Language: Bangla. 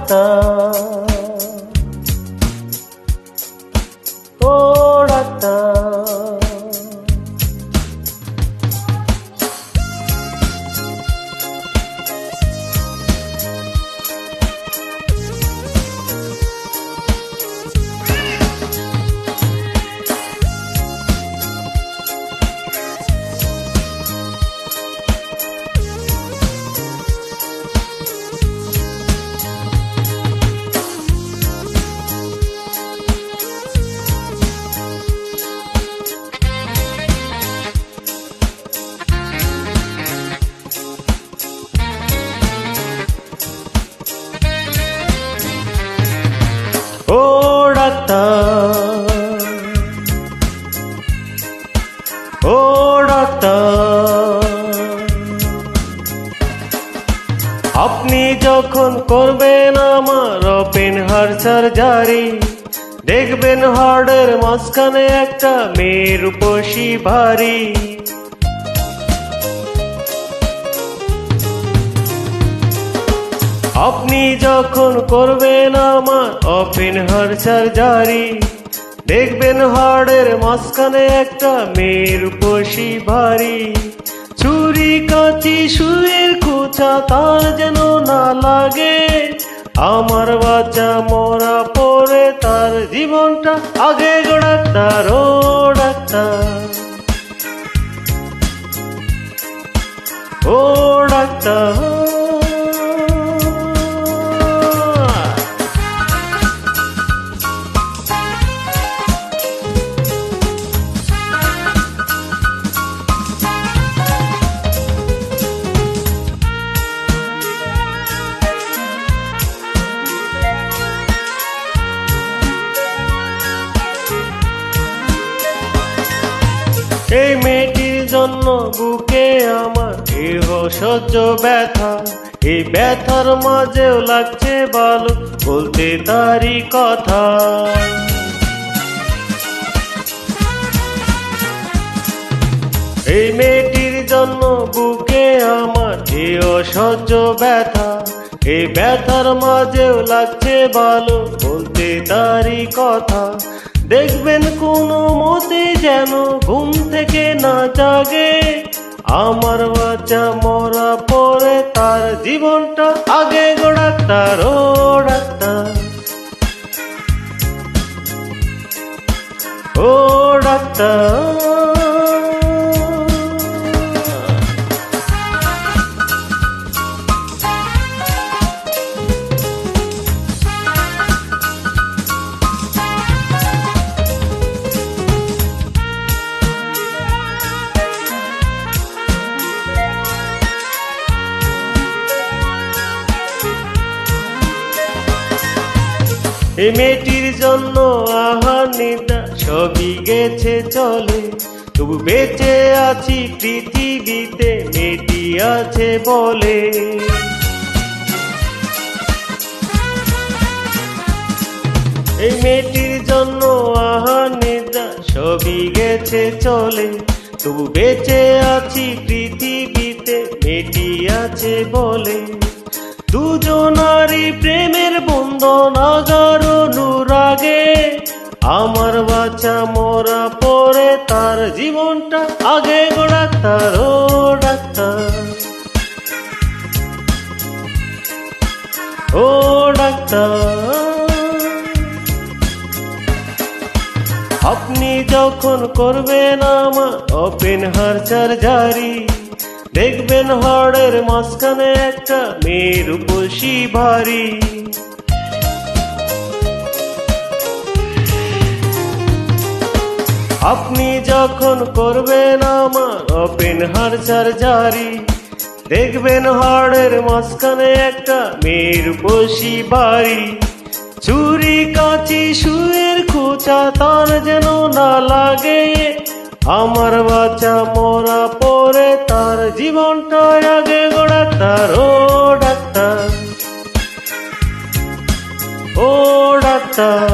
ডাক্তার, ও ডাক্তার। ও ডাক্তার, ও ডাক্তার, আপনি যখন করবেন আমার ওপেন হার্ট সার্জারি, দেখবেন হার্টের মাঝখানে একটা মেয়ের রূপসী ভারী। আপনি যখন করবেন আমার ওপেন হার্ট সার্জারি, দেখবেন হাড়ের মাঝখানে একটা মেয়ের রূপসী ভারী। ছুরি কাঁচি সুইয়ের খোঁচা তার যেন না লাগে, আমার বাচ্চা মরা পরে তার জীবনটা আগে গো ডাক্তার, ও ডাক্তার, ও ডাক্তার। এই মেয়েটির জন্য বুকে আমার এহ সহ্য ব্যথা, এই ব্যথার মাঝেও লাগছে ভালো বলতে তারই কথা। এই মেয়েটির জন্য বুকে আমার এহ সহ্য ব্যথা, এই ব্যথার মাঝেও লাগছে ভালো বলতে তারই কথা। দেখবেন কোনো মতে যেন ঘুম থেকে না জাগে, আমার বাচ্চা মরা পরে তার জীবনটা আগে গো ডাক্তার, ও ডাক্তার, ও ডাক্তার। এই মেয়েটির জন্য আহার নিদ্রা সবই গেছে চলে, তবু বেঁচে আছি পৃথিবীতে মেয়েটি আছে বলে। এই মেয়েটির জন্য আহার নিদ্রা সবই গেছে চলে, তবু বেঁচে আছি পৃথিবীতে মেয়েটি আছে বলে। দুজনারই প্রেমের বন্ধন আগার অনুরাগে, আমার বাচ্চা মরা পরে তার জীবনটা আগে গো ডাক্তার, ও ডাক্তার, ও ডাক্তার। আপনি যখন করবেন আমার ওপেন হার্ট সার্জারি, দেখবেন হাড়ের মাঝখানে একটা মেয়ের রূপসী ভারী। আপনি যখন করবেন আমার ওপেন হার্ট সার্জারি, দেখবেন হাড়ের মাঝখানে একটা মেয়ের রূপসী ভারী। ছুরি কাঁচি সুইয়ের খোঁচা তার যেন না লাগে, আমার বাচ্চা মরা পরে তার জীবনটা আগে গো ডাক্তার, ও ডাক্তার, ও ডাক্তার,